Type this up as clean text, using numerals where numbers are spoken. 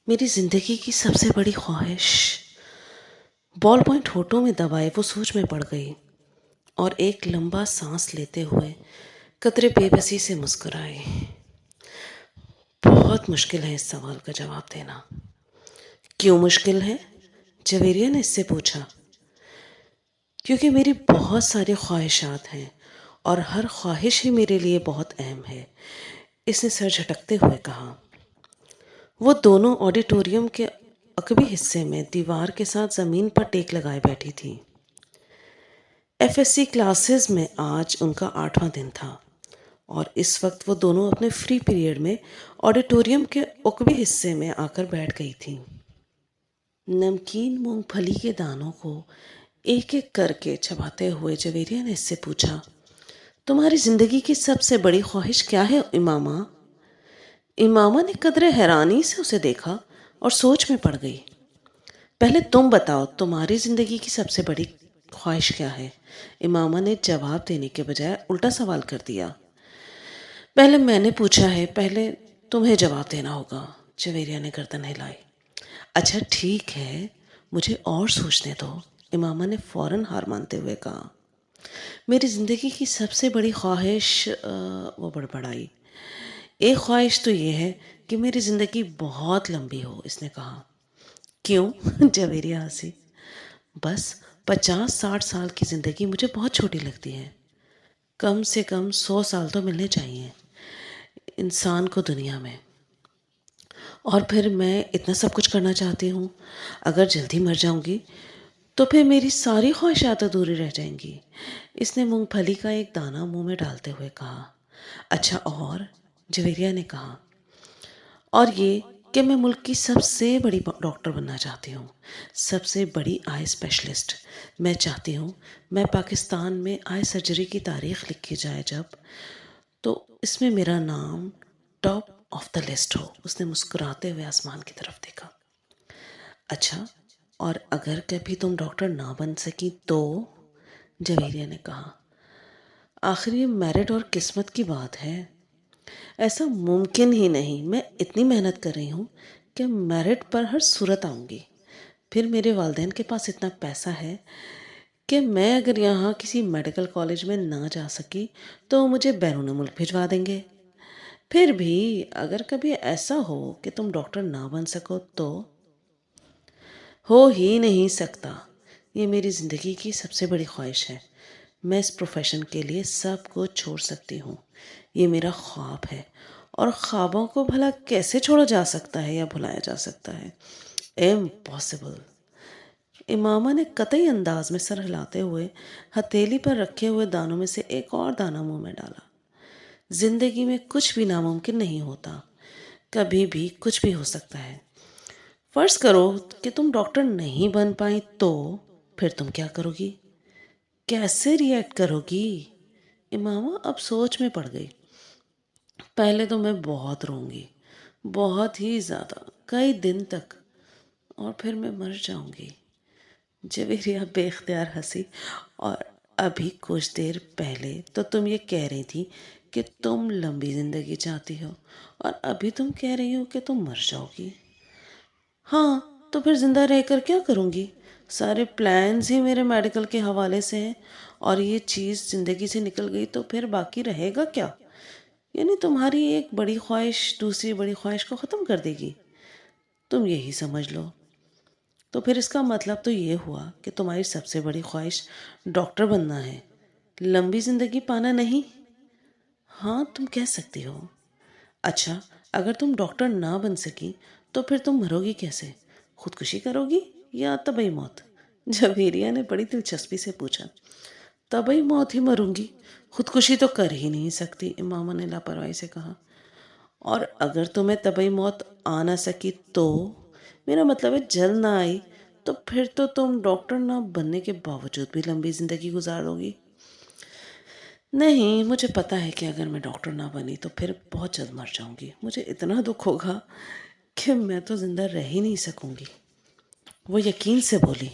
میری زندگی کی سب سے بڑی خواہش بال پوائنٹ ہونٹوں میں دبائے وہ سوچ میں پڑ گئی اور ایک لمبا سانس لیتے ہوئے قطرے بے بسی سے مسکرائی۔ بہت مشکل ہے اس سوال کا جواب دینا۔ کیوں مشکل ہے؟ جویریہ نے اس سے پوچھا۔ کیونکہ میری بہت ساری خواہشات ہیں اور ہر خواہش ہی میرے لیے بہت اہم ہے، اس نے سر جھٹکتے ہوئے کہا۔ وہ دونوں آڈیٹوریم کے عقبی حصے میں دیوار کے ساتھ زمین پر ٹیک لگائے بیٹھی تھیں۔ ایف ایس سی کلاسز میں آج ان کا 8واں دن تھا اور اس وقت وہ دونوں اپنے فری پیریڈ میں آڈیٹوریم کے عقبی حصے میں آ کر بیٹھ گئی تھیں۔ نمکین مونگ پھلی کے دانوں کو ایک ایک کر کے چباتے ہوئے جویریہ نے اس سے پوچھا، تمہاری زندگی کی سب سے بڑی خواہش کیا ہے امامہ؟ امامہ نے قدرے حیرانی سے اسے دیکھا اور سوچ میں پڑ گئی۔ پہلے تم بتاؤ تمہاری زندگی کی سب سے بڑی خواہش کیا ہے؟ امامہ نے جواب دینے کے بجائے الٹا سوال کر دیا۔ پہلے میں نے پوچھا ہے، پہلے تمہیں جواب دینا ہوگا، جویریہ نے گردن ہلائی۔ اچھا ٹھیک ہے، مجھے اور سوچنے دو، امامہ نے فوراً ہار مانتے ہوئے کہا۔ میری زندگی کی سب سے بڑی خواہش، وہ بڑبڑائی۔ ایک خواہش تو یہ ہے کہ میری زندگی بہت لمبی ہو، اس نے کہا۔ کیوں؟ جویریہ ہنسی۔ بس 50-60 سال کی زندگی مجھے بہت چھوٹی لگتی ہے۔ کم سے کم 100 سال تو ملنے چاہیے انسان کو دنیا میں، اور پھر میں اتنا سب کچھ کرنا چاہتی ہوں۔ اگر جلدی مر جاؤں گی تو پھر میری ساری خواہشات ادھوری رہ جائیں گی، اس نے مونگ پھلی کا ایک دانہ منہ میں ڈالتے ہوئے کہا۔ اچھا اور؟ جویریہ نے کہا۔ اور یہ کہ میں ملک کی سب سے بڑی ڈاکٹر بننا چاہتی ہوں، سب سے بڑی آئی اسپیشلسٹ۔ میں چاہتی ہوں میں پاکستان میں آئی سرجری کی تاریخ لکھی جائے جب، تو اس میں میرا نام ٹاپ آف دا لسٹ ہو، اس نے مسکراتے ہوئے آسمان کی طرف دیکھا۔ اچھا اور اگر کبھی تم ڈاکٹر نہ بن سکی تو؟ جویریہ نے کہا۔ آخر یہ میرٹ اور قسمت کی بات ہے، ایسا ممکن ہی نہیں۔ میں اتنی محنت کر رہی ہوں کہ میرٹ پر ہر صورت آؤں گی۔ پھر میرے والدین کے پاس اتنا پیسہ ہے کہ میں اگر یہاں کسی میڈیکل کالج میں نہ جا سکی تو وہ مجھے بیرون ملک بھجوا دیں گے۔ پھر بھی اگر کبھی ایسا ہو کہ تم ڈاکٹر نہ بن سکو تو؟ ہو ہی نہیں سکتا، یہ میری زندگی کی سب سے بڑی خواہش ہے۔ میں اس پروفیشن کے لیے سب کو چھوڑ سکتی ہوں، یہ میرا خواب ہے، اور خوابوں کو بھلا کیسے چھوڑا جا سکتا ہے یا بھلایا جا سکتا ہے؟ امپاسبل۔ امامہ نے قطعی انداز میں سر ہلاتے ہوئے ہتھیلی پر رکھے ہوئے دانوں میں سے ایک اور دانہ منہ میں ڈالا۔ زندگی میں کچھ بھی ناممکن نہیں ہوتا، کبھی بھی کچھ بھی ہو سکتا ہے۔ فرض کرو کہ تم ڈاکٹر نہیں بن پائیں تو پھر تم کیا کرو گی؟ کیسے ری ایکٹ کرو گی؟ امامہ اب سوچ میں پڑ گئی۔ پہلے تو میں بہت روں گی، بہت ہی زیادہ، کئی دن تک، اور پھر میں مر جاؤں گی۔ جویریہ بے اختیار ہنسی۔ اور ابھی کچھ دیر پہلے تو تم یہ کہہ رہی تھی کہ تم لمبی زندگی چاہتی ہو، اور ابھی تم کہہ رہی ہو کہ تم مر جاؤ گی۔ ہاں تو پھر زندہ رہ کر کیا کروں گی؟ سارے پلانز ہی میرے میڈیکل کے حوالے سے ہیں، اور یہ چیز زندگی سے نکل گئی تو پھر باقی رہے گا کیا؟ یعنی تمہاری ایک بڑی خواہش دوسری بڑی خواہش کو ختم کر دے گی، تم یہی سمجھ لو۔ تو پھر اس کا مطلب تو یہ ہوا کہ تمہاری سب سے بڑی خواہش ڈاکٹر بننا ہے، لمبی زندگی پانا نہیں؟ ہاں تم کہہ سکتی ہو۔ اچھا اگر تم ڈاکٹر نہ بن سکی تو پھر تم مرو گی کیسے؟ خودکشی کرو گی یا طبعی موت؟ جویریہ نے بڑی دلچسپی سے پوچھا۔ طبعی موت ہی مروں گی، خودکشی تو کر ہی نہیں سکتی، امامہ نے لاپرواہی سے کہا۔ اور اگر تمہیں طبعی موت آ نہ سکی تو؟ میرا مطلب ہے جلد نہ آئی تو پھر تو تم ڈاکٹر نہ بننے کے باوجود بھی لمبی زندگی گزارو گی۔ نہیں، مجھے پتہ ہے کہ اگر میں ڈاکٹر نہ بنی تو پھر بہت جلد مر جاؤں گی، مجھے اتنا دکھ ہوگا کہ میں تو زندہ رہ ہی نہیں سکوں گی، وہ یقین سے بولی۔